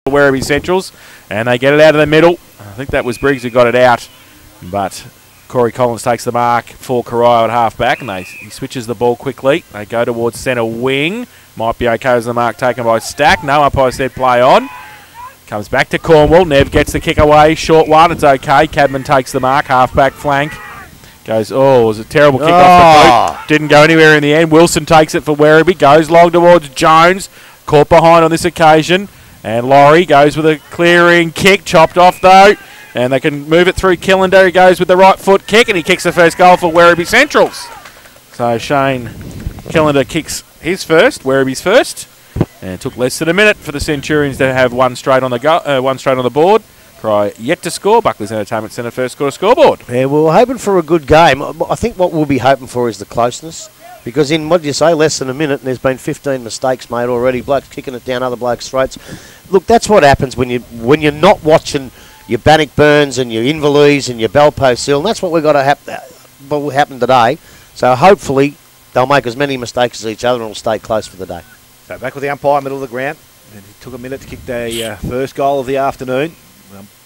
Werribee Centrals, and they get it out of the middle. I think that was Briggs who got it out, but Corey Collins takes the mark for Corio at half-back, and he switches the ball quickly. They go towards centre wing. Might be okay as the mark taken by Stack. No umpire said play on. Comes back to Cornwall. Nev gets the kick away. Short one. It's okay. Cadman takes the mark. Half-back flank. Goes, it was a terrible kick off the boot. Didn't go anywhere in the end. Wilson takes it for Werribee. Goes long towards Jones. Caught behind on this occasion. And Laurie goes with a clearing kick. Chopped off though. And they can move it through Killender. He goes with the right foot kick, and he kicks the first goal for Werribee Centrals. So Shane Killender kicks his first, Werribee's first, and it took less than a minute for the Centurions to have one straight on the board. Cry yet to score. Buckley's Entertainment Centre first score scoreboard. Yeah, we were hoping for a good game. I think what we'll be hoping for is the closeness, because in what do you say, less than a minute, and there's been 15 mistakes made already. Blokes kicking it down other blokes' throats. Look, that's what happens when you're not watching your Bannock Burns and your Invalees and your Belpost Hill, and that's what we've got to what will happen today. So hopefully they'll make as many mistakes as each other and will stay close for the day. So back with the umpire, middle of the ground. And it took a minute to kick the first goal of the afternoon.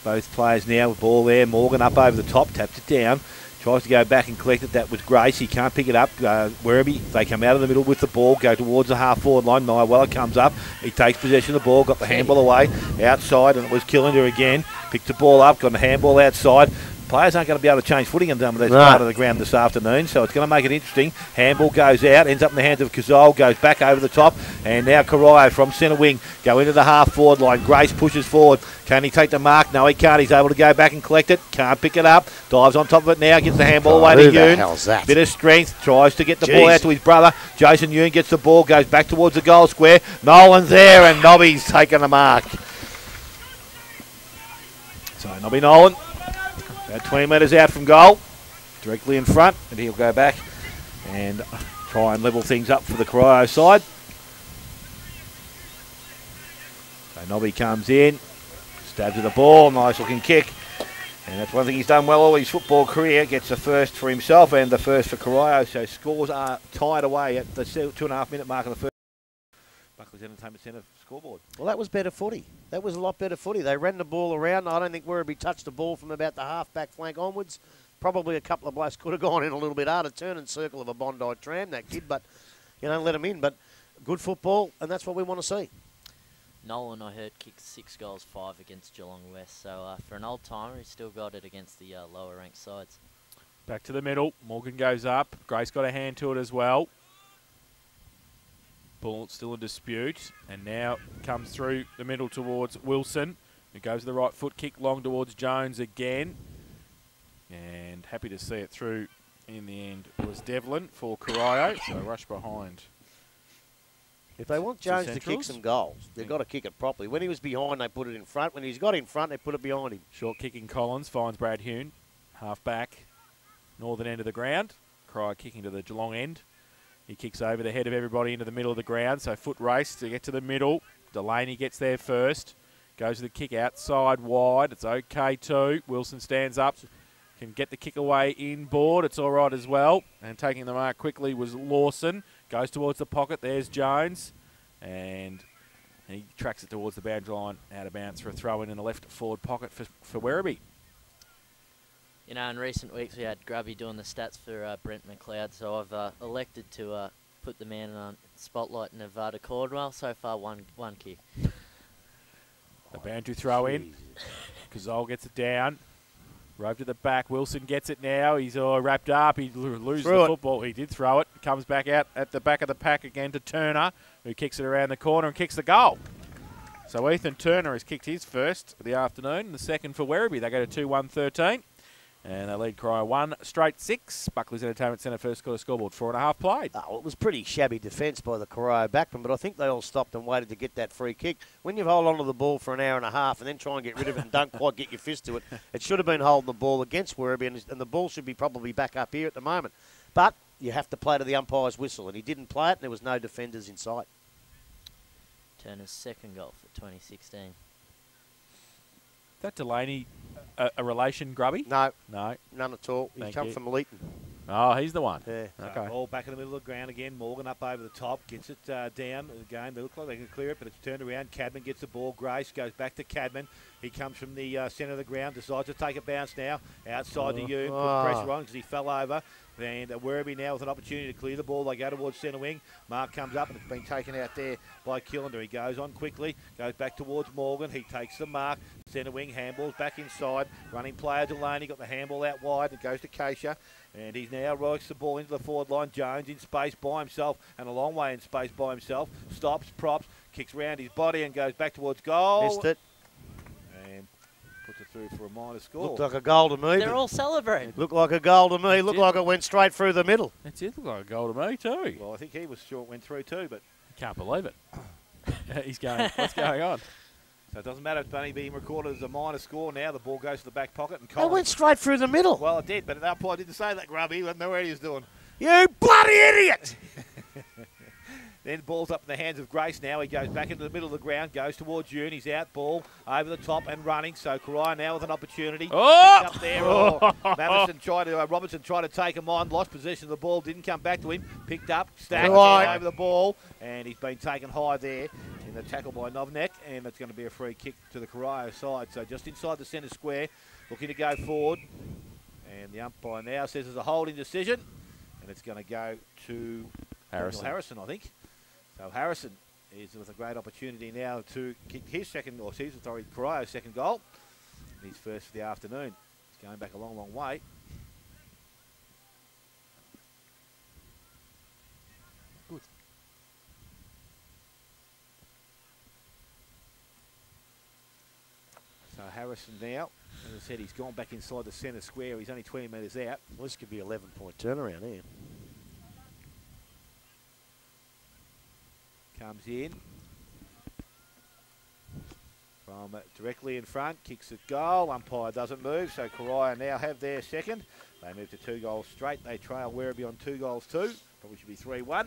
Both players now with ball there. Morgan up over the top, taps it down. Tries to go back and collect it. That was Grace. He can't pick it up. Werribee, they come out of the middle with the ball, go towards the half-forward line. Nyweller comes up. He takes possession of the ball, got the handball away outside, and it was Killender again. Picked the ball up, got the handball outside. Players aren't going to be able to change footing in this part of the ground this afternoon, so it's going to make it interesting. Handball goes out, ends up in the hands of Cazole, goes back over the top, and now Corio from centre wing go into the half-forward line. Grace pushes forward. Can he take the mark? No, he can't. He's able to go back and collect it. Can't pick it up. Dives on top of it now, gets the handball away to Yoon. Who the hell's that? Bit of strength, tries to get the ball out to his brother. Jason Yoon gets the ball, goes back towards the goal square. Nolan's there, and Nobby's taken the mark. So Nobby Nolan, about 20 metres out from goal, directly in front, and he'll go back and try and level things up for the Corio side. So Nobby comes in, stabs at the ball, nice looking kick, and that's one thing he's done well all his football career. Gets the first for himself and the first for Corio, so scores are tied away at the 2.5 minute mark of the first. Buckley's Entertainment Centre scoreboard. Well, that was better footy. That was a lot better footy. They ran the ball around. I don't think Werribee touched the ball from about the half-back flank onwards. Probably a couple of blokes could have gone in a little bit harder. Turn and circle of a Bondi tram, that kid, but, let him in. But good football, and that's what we want to see. Nolan, I heard, kicked 6 goals, 5 against Geelong West. So for an old-timer, he's still got it against the lower-ranked sides. Back to the middle. Morgan goes up. Grace got a hand to it as well. Ball still in dispute, and now comes through the middle towards Wilson, who goes the right foot kick long towards Jones again, and happy to see it through in the end was Devlin for Corio, so rush behind. If they want Jones to kick some goals, they've got to kick it properly. When he was behind, they put it in front. When he's got in front, they put it behind him. Short kicking Collins finds Brad Hune, half back, northern end of the ground. Corio kicking to the Geelong end. He kicks over the head of everybody into the middle of the ground, so foot race to get to the middle. Delaney gets there first. Goes to the kick outside wide. It's okay too. Wilson stands up. Can get the kick away inboard. It's all right as well. And taking the mark quickly was Lawson. Goes towards the pocket. There's Jones. And he tracks it towards the boundary line. Out of bounds for a throw in the left forward pocket for Werribee. In recent weeks we had Grubby doing the stats for Brent McLeod, so I've elected to put the man on spotlight, Nevada Cordwell. So far, one kick. The boundary throw in. Cazole gets it down. Rove to the back. Wilson gets it now. He's all wrapped up. He loses the football. He did throw it. Comes back out at the back of the pack again to Turner, who kicks it around the corner and kicks the goal. So Ethan Turner has kicked his first of the afternoon, and the second for Werribee. They go to 2-1-13. And they lead Corio 1 straight 6. Buckley's Entertainment Centre first quarter scoreboard, 4.5 played. Oh, it was pretty shabby defence by the Corio backman, but I think they all stopped and waited to get that free kick. When you hold on to the ball for an hour and a half and then try and get rid of it and don't quite get your fist to it, it should have been holding the ball against Werribee, and the ball should be probably back up here at the moment. But you have to play to the umpire's whistle, and he didn't play it, and there was no defenders in sight. Turner's second goal for 2016. That Delaney a relation, Grubby? No. No. None at all. He come from Leeton. Oh, he's the one. Yeah. Okay. Ball back in the middle of the ground again. Morgan up over the top. Gets it down again. They look like they can clear it, but it's turned around. Cadman gets the ball. Grace goes back to Cadman. He comes from the centre of the ground. Decides to take a bounce now. Outside the Yoon. Put pressure on because he fell over. And Werribee now with an opportunity to clear the ball. They go towards centre wing. Mark comes up and it's been taken out there by Killander. He goes on quickly. Goes back towards Morgan. He takes the mark. Centre wing. Handballs back inside. Running player Delaney. Got the handball out wide. It goes to Keisha. And he's now rocks the ball into the forward line. Jones in space by himself and a long way in space by himself. Stops, props, kicks round his body and goes back towards goal. Missed it. And puts it through for a minor score. Looked like a goal to me. They're all celebrating. Looked like a goal to me. Looked like it went straight through the middle. It did look like a goal to me too. Well, I think he was sure it went through too, but Can't believe it. He's going, what's going on? so it doesn't matter. It's only being recorded as a minor score now. The ball goes to the back pocket and It Collins. went straight through the middle. Well, it did, but at that point I didn't say that, Grubby. He didn't know what he was doing. You bloody idiot! Then ball's up in the hands of Grace now. He goes back into the middle of the ground, goes towards Yoon. He's out, ball over the top and running. So Karai now with an opportunity. Oh! Picked up there. Robertson tried to take him on. Lost possession of the ball. Didn't come back to him. Picked up. Stacked Right. over the ball. And he's been taken high there in the tackle by Novnek. And it's going to be a free kick to the Karai side. So just inside the centre square. Looking to go forward. And the umpire now says it's a holding decision. And it's going to go to Harrison, I think. So Harrison is with a great opportunity now to kick his second, or his authority, Karayo's second goal. And his first for the afternoon. He's going back a long, long way. Good. So Harrison now, as I said, he's gone back inside the centre square. He's only 20 metres out. Well, this could be 11-point turnaround here. Comes in from directly in front, kicks it goal. Umpire doesn't move, so Karaya now have their second. They move to 2 goals straight. They trail Werribee on 2 goals too. Probably should be 3-1.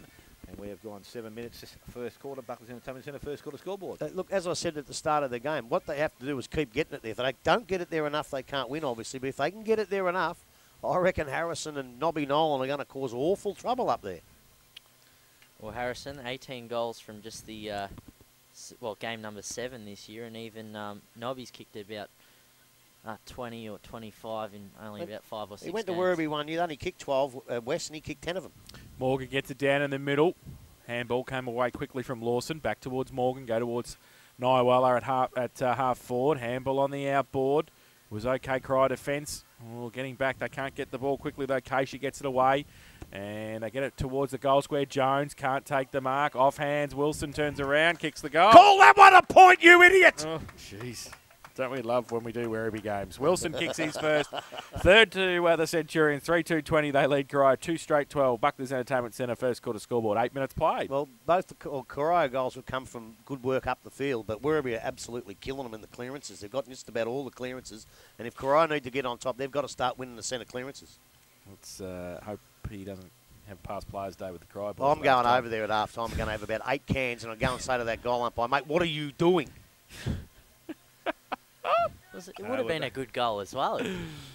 And we have gone 7 minutes first quarter. Buckley's Entertainment Centre first quarter scoreboard. Look, as I said at the start of the game, what they have to do is keep getting it there. If they don't get it there enough, they can't win, obviously. But if they can get it there enough, I reckon Harrison and Nobby Nolan are going to cause awful trouble up there. Well, Harrison, 18 goals from just the, game number 7 this year, and even Nobby's kicked about 20 or 25 in only about 5 or 6 He went games. to Werribee one year, only kicked 12 West, and he kicked 10 of them. Morgan gets it down in the middle. Handball came away quickly from Lawson. Back towards Morgan. Go towards Nyawala at half forward. Handball on the outboard. Was okay. Cry defence. Oh, getting back. They can't get the ball quickly though. Casey gets it away. And they get it towards the goal square. Jones can't take the mark. Off hands. Wilson turns around. Kicks the goal. Call that one a point, you idiot! Oh, jeez. Don't we love when we do Werribee games? Wilson kicks his first. Third to the Centurions. 3-2-20. They lead Corio 2 straight 12. Buckley's Entertainment Centre first quarter scoreboard. 8 minutes played. Well, both the Corio goals have come from good work up the field, but Werribee are absolutely killing them in the clearances. They've got just about all the clearances, and if Corio need to get on top, they've got to start winning the centre clearances. Let's hope he doesn't have past players' day with the Cry boys. I'm going over there at half time. I'm going to have about 8 cans, and I'll go and say to that goal umpire, mate, what are you doing? It would have been a good goal as well.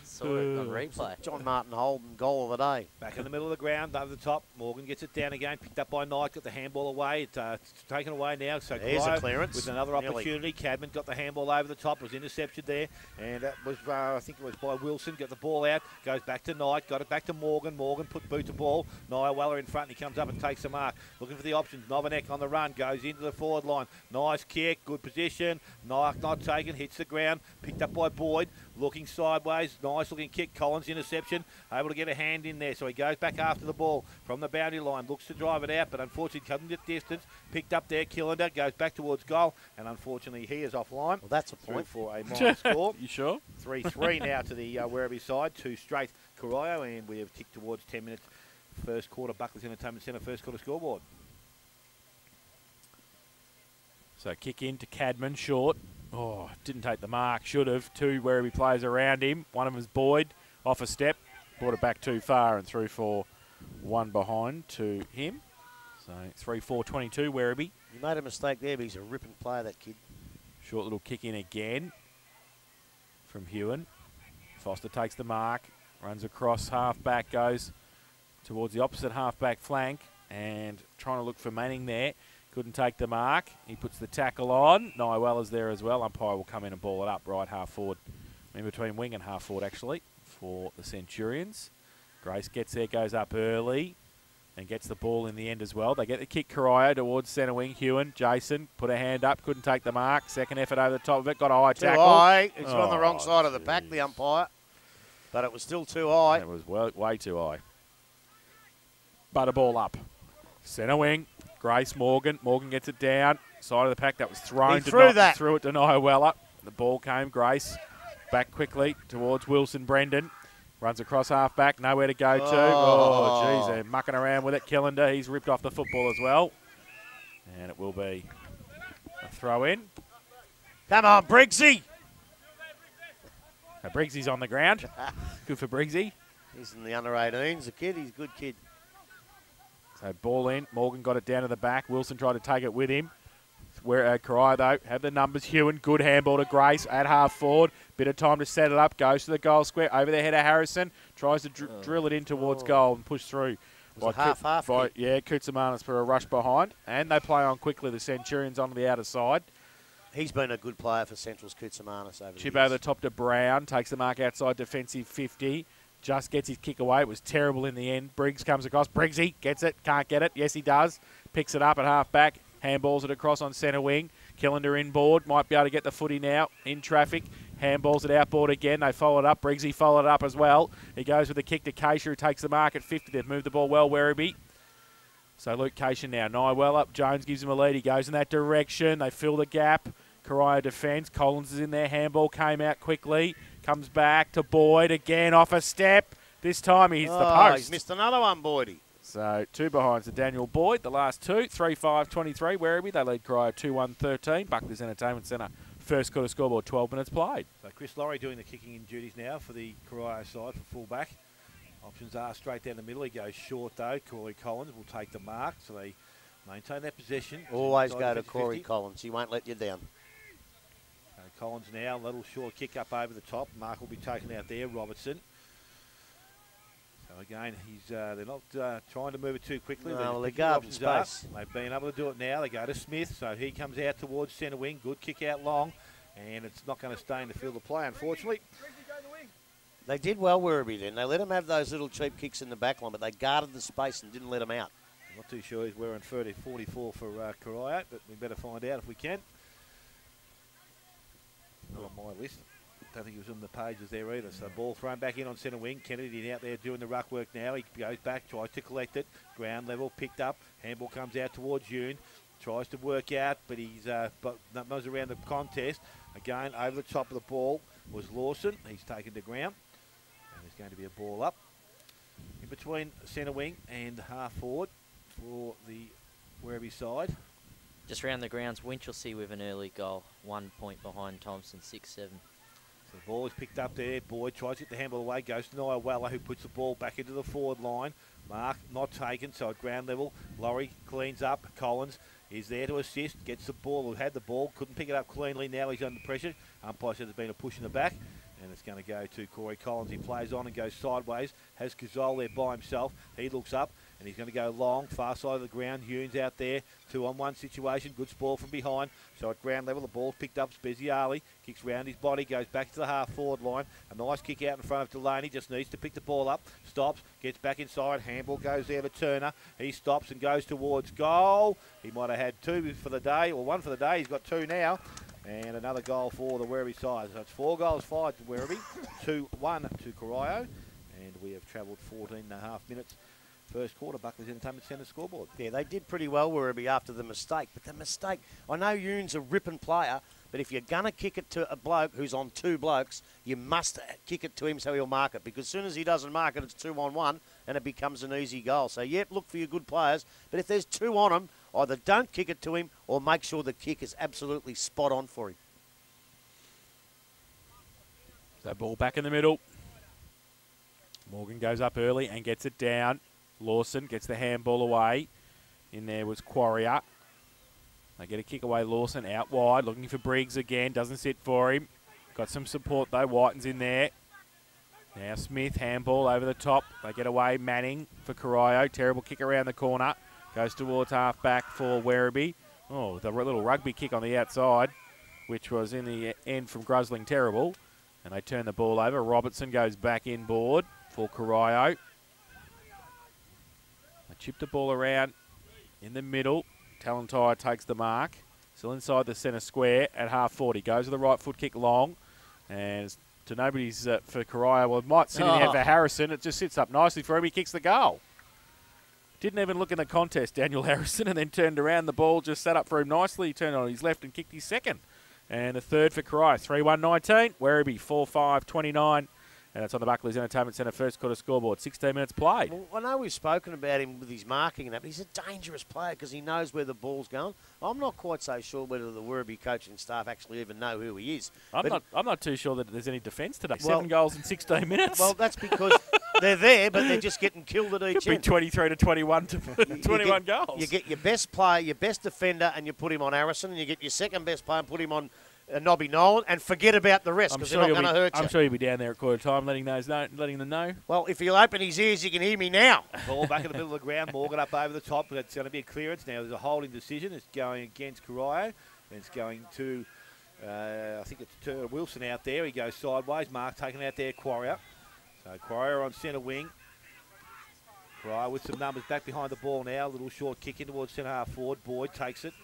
Saw it on replay. John Martin Holden, goal of the day. Back in the middle of the ground, over the top. Morgan gets it down again, picked up by Knight, got the handball away. It's taken away now. So There's a clearance. with another opportunity. Cadman got the handball over the top, was intercepted there, and that was I think it was by Wilson. Got the ball out, goes back to Knight, got it back to Morgan. Morgan put boot to ball. Nyawala in front, and he comes up and takes the mark. Looking for the options. Novinek on the run, goes into the forward line. Nice kick, good position. Knight not taken, hits the ground, picked up by Boyd. Looking sideways, nice looking kick. Collins interception, able to get a hand in there. So he goes back after the ball from the boundary line, looks to drive it out, but unfortunately doesn't get distance. Picked up there, Killander goes back towards goal, and unfortunately he is offline. Well, that's a Through point. for a minor score. You sure? 3-3 now to the Werribee side, 2 straight Corio, and we have ticked towards 10 minutes. First quarter, Buckley's Entertainment Centre, first quarter scoreboard. So kick in to Cadman, short. Oh, didn't take the mark. Should have. 2 Werribee players around him. One of them is Boyd. Off a step. Brought it back too far and through for 1 behind to him. So 3-4-22 Werribee. You made a mistake there, but he's a ripping player, that kid. Short little kick in again from Hewen. Foster takes the mark. Runs across. Half back goes towards the opposite half-back flank and trying to look for Manning there. Couldn't take the mark. He puts the tackle on. Nyewella's there as well. Umpire will come in and ball it up right half forward. In between wing and half forward, actually, for the Centurions. Grace gets there, goes up early, and gets the ball in the end as well. They get the kick, Corio, towards centre wing. Hewen, Jason, put a hand up, couldn't take the mark. Second effort over the top of it, got a high tackle. Too high. It's on the wrong side of the pack, the umpire. But it was still too high. It was way too high. But a ball up. Centre wing, Grace, Morgan. Morgan gets it down. Side of the pack, that was thrown. He threw it Come on, Briggsy. Now, Briggsy's on the ground. Good for Briggsy. He's in the under-18s, a kid. He's a good kid. So ball in. Morgan got it down to the back. Wilson tried to take it with him. Where Corio, though, have the numbers. Hewen, good handball to Grace at half forward. Bit of time to set it up. Goes to the goal square. Over the head of Harrison. Tries to drill it in towards goal and push through. Half. Yeah, Koutsamanis for a rush behind. And they play on quickly. The Centurions onto the outer side. He's been a good player for Central's Koutsamanis over the Chip years. over the top to Brown. Takes the mark outside defensive 50. Just gets his kick away. It was terrible in the end. Briggs comes across. Briggsy gets it. Can't get it. Yes, he does. Picks it up at half back. Handballs it across on centre wing. Killender inboard. Might be able to get the footy now. In traffic. Handballs it outboard again. They follow it up. Briggsy followed it up as well. He goes with the kick to Keisha, who takes the mark at 50. They've moved the ball well, Werribee. So Luke Keisha now. Nyeweller up. Jones gives him a lead. He goes in that direction. They fill the gap. Corio defence. Collins is in there. Handball came out quickly. Comes back to Boyd again off a step. This time he hits the post. He's missed another one, Boydie. So 2 behinds to Daniel Boyd. The last 2, 3-5-23. Werribee, they lead Corio 2-1-13. Buckley's Entertainment Centre. First quarter scoreboard, 12 minutes played. So Chris Laurie doing the kicking in duties now for the Corio side for fullback. Options are straight down the middle. He goes short though. Corey Collins will take the mark. So they maintain that possession. Always go to Corey Collins. He won't let you down. Collins now, a little short kick up over the top. Mark will be taken out there. Robertson. So again, they're not trying to move it too quickly. No, well, they guard the space. They've been able to do it now. They go to Smith, so he comes out towards centre wing. Good kick out long, and it's not going to stay in the field of play, unfortunately. They did well, Werribee, then. They let him have those little cheap kicks in the back line, but they guarded the space and didn't let him out. I'm not too sure he's wearing 30-44 for Corio, but we better find out if we can. Not on my list. Don't think he was on the pages there either. So ball thrown back in on centre wing. Kennedy out there doing the ruck work now. He goes back, tries to collect it. Ground level, picked up. Handball comes out towards Yoon. Tries to work out, but he's moves around the contest. Again, over the top of the ball was Lawson. He's taken to ground. And there's going to be a ball up. In between centre wing and half forward for the Werribee side. Just round the grounds, Winchelsea with an early goal. 1 point behind Thompson, 6-7. So the ball is picked up there. Boyd tries to get the handball away. Goes to Nyeweller, who puts the ball back into the forward line. Mark not taken, so at ground level, Laurie cleans up. Collins is there to assist. Gets the ball, who had the ball, couldn't pick it up cleanly. Now he's under pressure. Umpire says there's been a push in the back. And it's going to go to Corey Collins. He plays on and goes sideways. Has Cazole there by himself. He looks up. And he's going to go long, far side of the ground. Hume's out there, 2-on-1 situation. Good ball from behind. So at ground level, the ball's picked up. Speziali kicks round his body, goes back to the half-forward line. A nice kick out in front of Delaney. Just needs to pick the ball up. Stops, gets back inside. Handball goes there to Turner. He stops and goes towards goal. He might have had 2 for the day, or 1 for the day. He's got 2 now. And another goal for the Werribee side. So it's 4 goals fired to Werribee, 2-1 to Corio. And we have travelled 14.5 minutes. First quarter, Buckley's Entertainment Centre scoreboard. Yeah, they did pretty well, Werribee, after the mistake. But the mistake, I know Yoon's a ripping player, but if you're going to kick it to a bloke who's on 2 blokes, you must kick it to him so he'll mark it. Because as soon as he doesn't mark it, it's 2-on-1, and it becomes an easy goal. So, yep, look for your good players. But if there's 2 on him, either don't kick it to him or make sure the kick is absolutely spot on for him. So ball back in the middle. Morgan goes up early and gets it down. Lawson gets the handball away. In there was Quarrier. They get a kick away. Lawson out wide, looking for Briggs again. Doesn't sit for him. Got some support though. Whiten's in there. Now Smith, handball over the top. They get away. Manning for Corio. Terrible kick around the corner. Goes towards half-back for Werribee. Oh, the little rugby kick on the outside, which was in the end from Grusling. Terrible. And they turn the ball over. Robertson goes back inboard for Corio. They chip the ball around in the middle. Talentire takes the mark. Still inside the centre square at half-40. Goes with the right foot kick long. And to nobody's for Corio. Well, it might sit in the end for Harrison. It just sits up nicely for him. He kicks the goal. Didn't even look in the contest, Daniel Harrison, and then turned around. The ball just sat up for him nicely. He turned on his left and kicked his second. And the third for Corio. 3-1-19. Werribee 4-5-29. And it's on the Buckley's Entertainment Centre first quarter scoreboard. 16 minutes played. Well, I know we've spoken about him with his marking and that, but he's a dangerous player because he knows where the ball's going. I'm not quite so sure whether the Werribee coaching staff actually even know who he is. I'm not too sure that there's any defence today. 7 goals in 16 minutes. Well, that's because they're there, but they're just getting killed at each end. 23 to 21 to 21 goals. You get your best player, your best defender, and you put him on Harrison, and you get your second best player and put him on Nobby Nolan, and forget about the rest because they're not going to hurt you. I'm sure you'll be down there at quarter time letting them know. Well, if he'll open his ears, you can hear me now. Ball back in the middle of the ground. Morgan up over the top. But it's going to be a clearance now. There's a holding decision. It's going against Corio. It's going to, I think it's to Wilson out there. He goes sideways. Mark taken out there. Quarrier. So Quarrier on centre wing. Quarrier with some numbers back behind the ball now. A little short kick in towards centre half forward. Boyd takes it.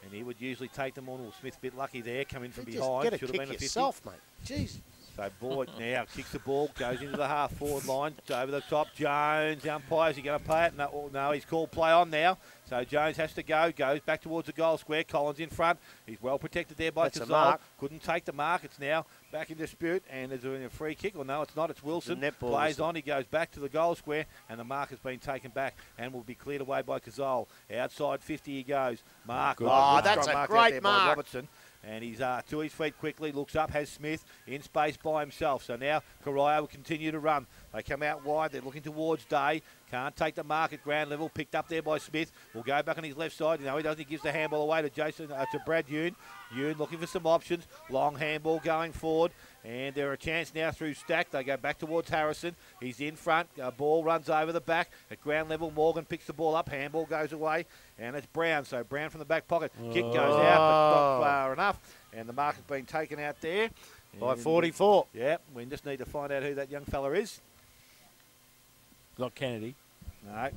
And he would usually take them on. Well, Smith's a bit lucky there, coming from behind. Get a Should have kick been a 50. yourself, mate. Jeez. So Boyd now kicks the ball, goes into the half-forward line, over the top. Jones, umpire, is he going to play it? No, he's called play on now. So Jones has to go, goes back towards the goal square. Collins in front. He's well protected there by Cazal. Couldn't take the mark. It's now back in dispute, and there's a free kick. Well, no, it's not. It's Wilson. Plays on. He goes back to the goal square, and the mark has been taken back and will be cleared away by Cazal. Outside 50 he goes. Mark. Oh, that's a great mark. Robertson. And he's to his feet quickly, looks up, has Smith in space by himself. So now Corio will continue to run. They come out wide, they're looking towards Day. Can't take the mark at ground level, picked up there by Smith. Will go back on his left side. No, he doesn't. He gives the handball away to to Brad Yoon. Yoon looking for some options. Long handball going forward. And they're a chance now through Stack. They go back towards Harrison. He's in front. Ball runs over the back. At ground level, Morgan picks the ball up. Handball goes away. And it's Brown. So Brown from the back pocket. Kick goes out, but not far enough. And the mark has been taken out there. By 44. Yeah, we just need to find out who that young fella is. Not Kennedy. No.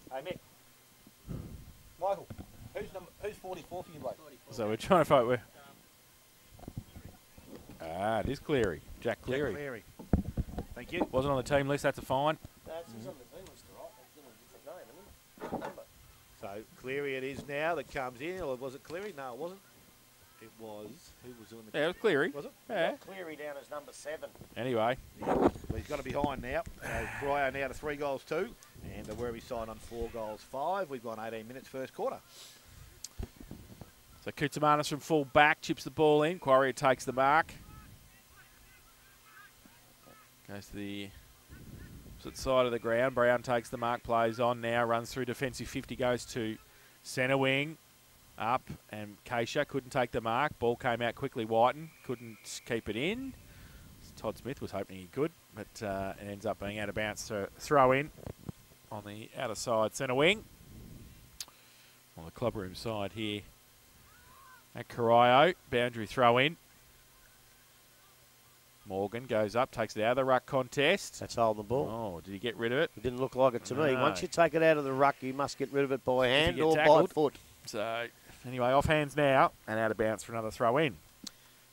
Hey, Mick. Michael, who's 44 for you, bloke? So we're trying to find where. It is Cleary. Jack Cleary. Jack Cleary. Thank you. Wasn't on the team list. That's a fine. He's on the team list, right? He's in a different name, isn't he? Number. So Cleary it is now that comes in. Or was it Cleary? No, it wasn't. It was. Who was on the... Yeah, it was Cleary. Was it? Yeah. Cleary down as number 7. Anyway. Yeah. Well, he's got to be behind now. So Corio now to 3 goals 2. And the Werribee side on 4 goals 5. We've gone 18 minutes first quarter. So Koutsamanis from full back, chips the ball in. Quarrier takes the mark. Goes to the opposite side of the ground. Brown takes the mark, plays on now, runs through defensive 50, goes to centre wing. Up, and Keisha couldn't take the mark. Ball came out quickly. Whiten couldn't keep it in. Todd Smith was hoping he could, but it ends up being out of bounds to throw in on the outer side centre wing. On the clubroom side here at Corio. Boundary throw in. Morgan goes up, takes it out of the ruck contest. That's holding the ball. Oh, did he get rid of it? It didn't look like it to me. No. Once you take it out of the ruck, you must get rid of it by hand or by foot. So, anyway, off hands now and out of bounds for another throw in.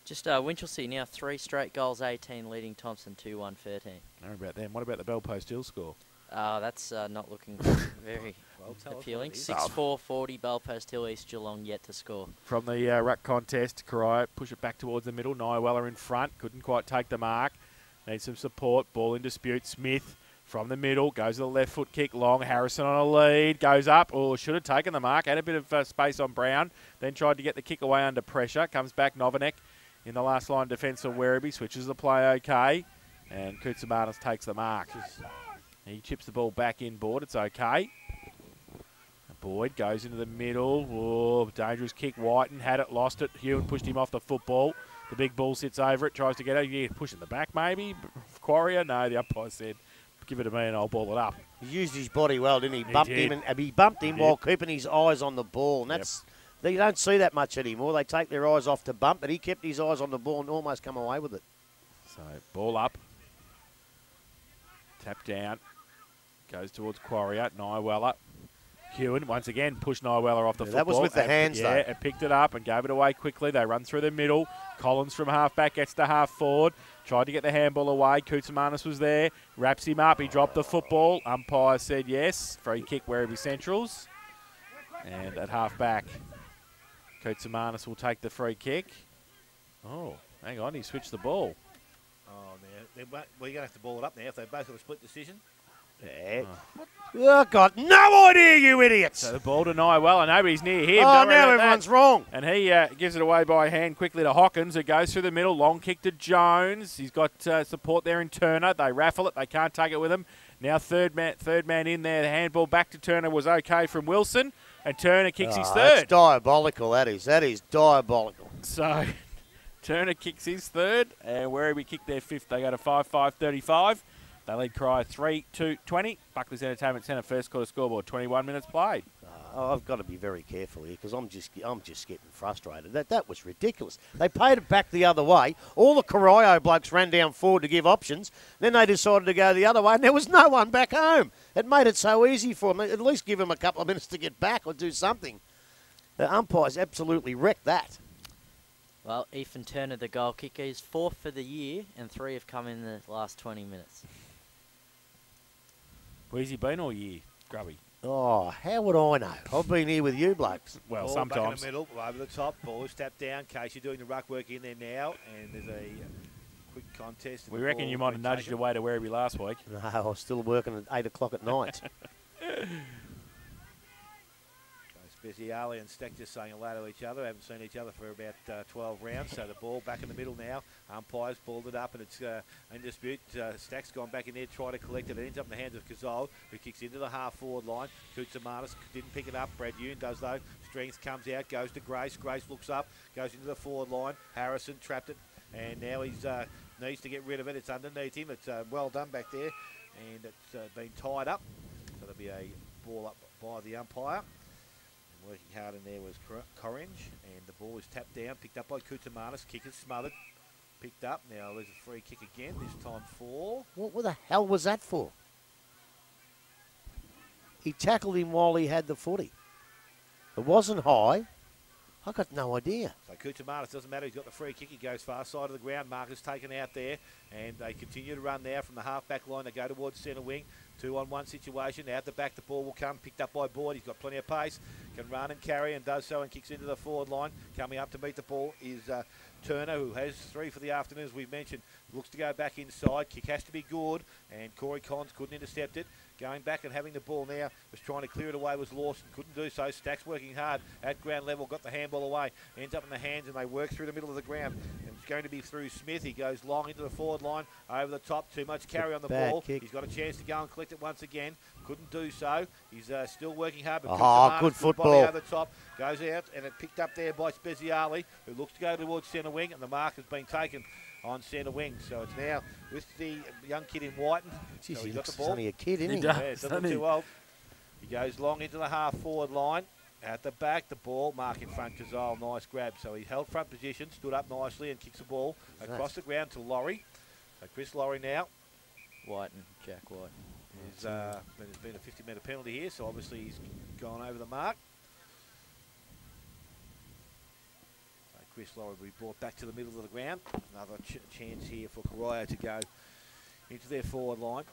Just Winchelsea now 3 straight goals, 18, leading Thompson 2-1-13. How about them? What about the Bell Post Hill score? That's not looking very appealing. 6-4-40, Bellpost Hill, East Geelong yet to score. From the ruck contest, Corio push it back towards the middle. Nyweller in front, couldn't quite take the mark. Needs some support. Ball in dispute. Smith from the middle, goes to the left foot kick long. Harrison on a lead, goes up. Oh, should have taken the mark. Had a bit of space on Brown. Then tried to get the kick away under pressure. Comes back Novinek in the last line defence of Werribee. Switches the play okay. And Koutsamanis takes the mark. He chips the ball back inboard. It's okay. Boyd goes into the middle. Oh, dangerous kick. Whiten had it, lost it. Hewen pushed him off the football. The big ball sits over it, tries to get it. Yeah, pushing the back maybe. Quarrier, no, the umpire said, give it to me and I'll ball it up. He used his body well, didn't he? He Bumped did. him, and he bumped him He while did. keeping his eyes on the ball. And that's you don't see that much anymore. They take their eyes off to bump, but he kept his eyes on the ball and almost come away with it. So ball up. Tap down. Goes towards Quarrier. Nyweller. Hewen once again pushed Nyweller off the football. That was with the hands, though. Yeah, and picked it up and gave it away quickly. They run through the middle. Collins from half-back gets to half-forward. Tried to get the handball away. Koutsamanis was there. Wraps him up. He dropped the football. Umpire said yes. Free kick Werribee Centrals. And at half-back, Koutsamanis will take the free kick. Oh, hang on. He switched the ball. Oh, now well, you're going to have to ball it up now if they both got a split decision. Yeah. Oh, God, no idea, you idiots. So the ball to Nyweller. Nobody's near him. Oh, Don't worry now about everyone's that. wrong. And he gives it away by hand quickly to Hawkins, who goes through the middle. Long kick to Jones. He's got support there in Turner. They raffle it. They can't take it with him. Now third man in there. The handball back to Turner was okay from Wilson. And Turner kicks his That's third. diabolical, that is. That is diabolical. So Turner kicks his third. And Werribee kick their fifth. They go to 5-5-35. They lead Cry 3-2-20. Buckley's Entertainment Centre first quarter scoreboard, 21 minutes played. I've got to be very careful here because I'm just getting frustrated. That was ridiculous. They paid it back the other way. All the Corio blokes ran down forward to give options. Then they decided to go the other way, and there was no one back home. It made it so easy for them. At least give them a couple of minutes to get back or do something. The umpires absolutely wrecked that. Well, Ethan Turner, the goal kicker, is fourth for the year, and 3 have come in the last 20 minutes. Where's he been all year, Grubby? Oh, how would I know? I've been here with you blokes. Well, Ball sometimes. back in the middle, over the top. Ball is tapped down. Casey doing the ruck work in there now, and there's a quick contest. We reckon you might have nudged your way to Werribee last week. No, I was still working at 8 o'clock at night. Speziale and Stack just saying hello to each other. Haven't seen each other for about 12 rounds. So the ball back in the middle now. Umpires balled it up and it's in dispute. Stack's gone back in there, try to collect it. It ends up in the hands of Cazole, who kicks into the half-forward line. Koutsamanis didn't pick it up. Brad Yoon does though. Strength comes out, goes to Grace. Grace looks up, goes into the forward line. Harrison trapped it, and now he's needs to get rid of it. It's underneath him. It's well done back there, and it's been tied up. So there'll be a ball up by the umpire. Working hard in there was Corringe, and the ball is tapped down, picked up by Koutsamanis. Kicker smothered, picked up. Now there's a free kick again, this time for... What the hell was that for? He tackled him while he had the footy. It wasn't high. I got no idea. So Koutsamanis, doesn't matter, he's got the free kick, he goes far side of the ground. Marcus taken out there, and they continue to run now from the half-back line. They go towards centre wing. 2-on-1 situation. Out the back, the ball will come. Picked up by Boyd. He's got plenty of pace. Can run and carry and does so and kicks into the forward line. Coming up to meet the ball is Turner, who has 3 for the afternoon, as we've mentioned. Looks to go back inside. Kick has to be good. And Corey Collins couldn't intercept it. Going back and having the ball now. Was trying to clear it away. Was Lawson. Couldn't do so. Stack's working hard at ground level. Got the handball away. Ends up in the hands and they work through the middle of the ground. And it's going to be through Smith. He goes long into the forward line. Over the top. Too much carry on the ball. Kick. He's got a chance to go and collect it once again. Couldn't do so. He's still working hard. But Good football. Body over the top. Goes out and it picked up there by Speziale, who looks to go towards centre wing, and the mark has been taken on centre wing. So it's now with the young kid in Whiten. Jeez, So he he's got looks the ball. only a kid, isn't he? does. Yeah, it doesn't look too old. He goes long into the half-forward line. At the back, the ball, mark in front, Cazole, nice grab. So he held front position, stood up nicely and kicks the ball across the ground to Laurie. So Chris Laurie now. White and Jack White. There's been a 50-metre penalty here, so obviously he's gone over the mark. So Chris Laurie will be brought back to the middle of the ground. Another chance here for Corio to go into their forward line.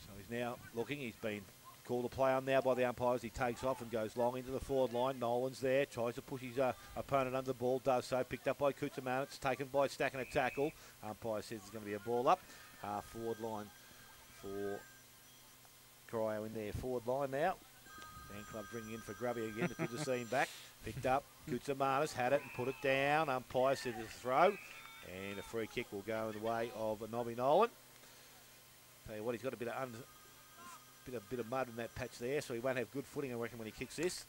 So he's now looking. He's been called a play on now by the umpires. He takes off and goes long into the forward line. Nolan's there. Tries to push his opponent under the ball. Does so. Picked up by Koutsamanis. Taken by Stack and a tackle. Umpire says there's going to be a ball up. Forward line for Corio in their forward line now. Fan club bringing in for Grubby again. It's good to see him back. Picked up. Koutsamanis had it and put it down. Umpire said it's a throw. And a free kick will go in the way of Nobby Nolan. Tell you what, he's got a bit of mud in that patch there, so he won't have good footing, I reckon, when he kicks this.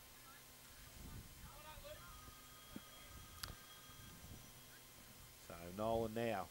So Nolan now.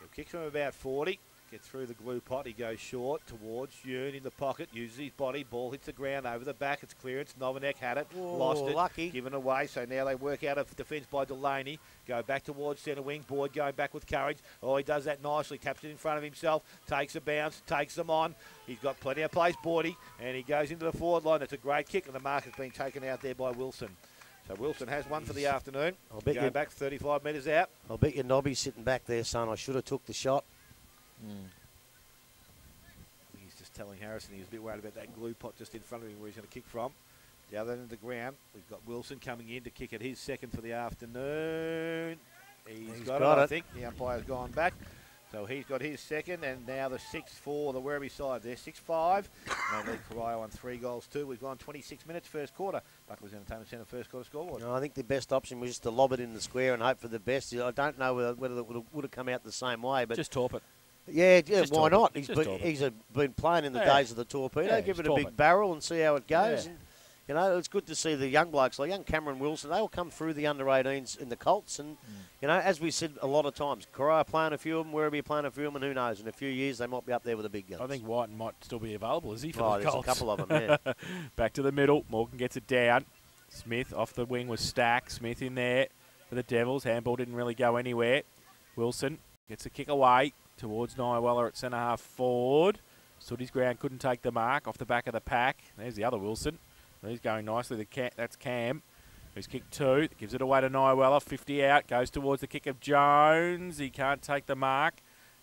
He'll kick from about 40. Gets through the glue pot. He goes short towards Yoon in the pocket. Uses his body. Ball hits the ground over the back. It's clearance. Novinek had it. Lost it. Lucky. Given away. So now they work out of defence by Delaney. Go back towards centre wing. Boyd going back with courage. Oh, he does that nicely. Taps it in front of himself. Takes a bounce. Takes them on. He's got plenty of place, Boydie. And he goes into the forward line. It's a great kick. And the mark has been taken out there by Wilson. So Wilson has one for the afternoon. I'll bet Go back 35 metres out. I'll bet you Nobby's sitting back there saying, I should have took the shot. He's just telling Harrison he was a bit worried about that glue pot just in front of him where he's going to kick from. The other end of the ground, we've got Wilson coming in to kick at his second for the afternoon. He's got it, I think. The umpire's gone back. So he's got his second, and now the 6-4, the Werribee side there, 6-5. They lead Corio on 3 goals too. We've gone 26 minutes first quarter. Buckley's Entertainment Centre first quarter scoreboard. No, I think the best option was just to lob it in the square and hope for the best. I don't know whether it would have come out the same way, but Just torp it. yeah, Just why torp not? it. He's Just torp it. been playing in the Yeah. days of the torpedo. Yeah, Give it just a torp big it. barrel and see how it goes. Yeah. And, you know, it's good to see the young blokes like young Cameron Wilson. They all come through the under-18s in the Colts, and you know, as we said a lot of times, Corio playing a few of them, Werribee playing a few of them, and who knows? In a few years, they might be up there with the big guns. I think Whiten might still be available, is he, for the there's Colts? a couple of them. Yeah. Back to the middle. Morgan gets it down. Smith off the wing was Stack. Smith in there for the Devils. Handball didn't really go anywhere. Wilson gets a kick away towards Nyweller at centre-half forward. Stood his ground, couldn't take the mark off the back of the pack. There's the other Wilson. He's going nicely. That's Cam, who's kicked 2. Gives it away to Nyweller. 50 out. Goes towards the kick of Jones. He can't take the mark.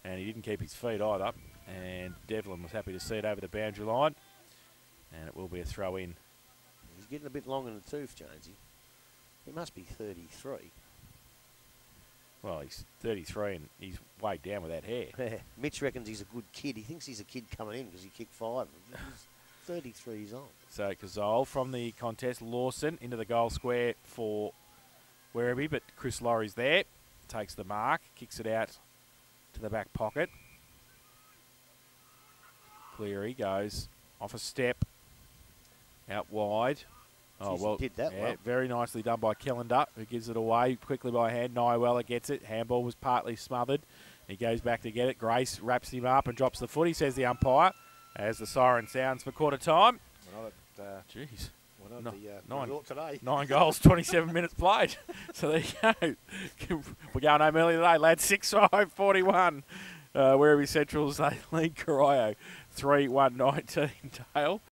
And he didn't keep his feet either. And Devlin was happy to see it over the boundary line. And it will be a throw in. He's getting a bit long in the tooth, Jonesy. He must be 33. Well, he's 33 and he's weighed down with that hair. Mitch reckons he's a good kid. He thinks he's a kid coming in because he kicked 5. He's 33 years old. So Kazole from the contest. Lawson into the goal square for Werribee, but Chris Laurie's there. Takes the mark, kicks it out to the back pocket. Cleary goes off a step, out wide. Oh, Jeez, well, he did that well. very nicely done by Kellender, who gives it away quickly by hand. Nyweller gets it. Handball was partly smothered. He goes back to get it. Grace wraps him up and drops the footy, says the umpire, as the siren sounds for quarter time. We're not at, Jeez. we're not No, at the nine. resort today. 9 goals, 27 minutes played. So there you go. We're going home early today, lads. 6-5, 41. Werribee Centrals, they lead Corio 3-1-19. Dale.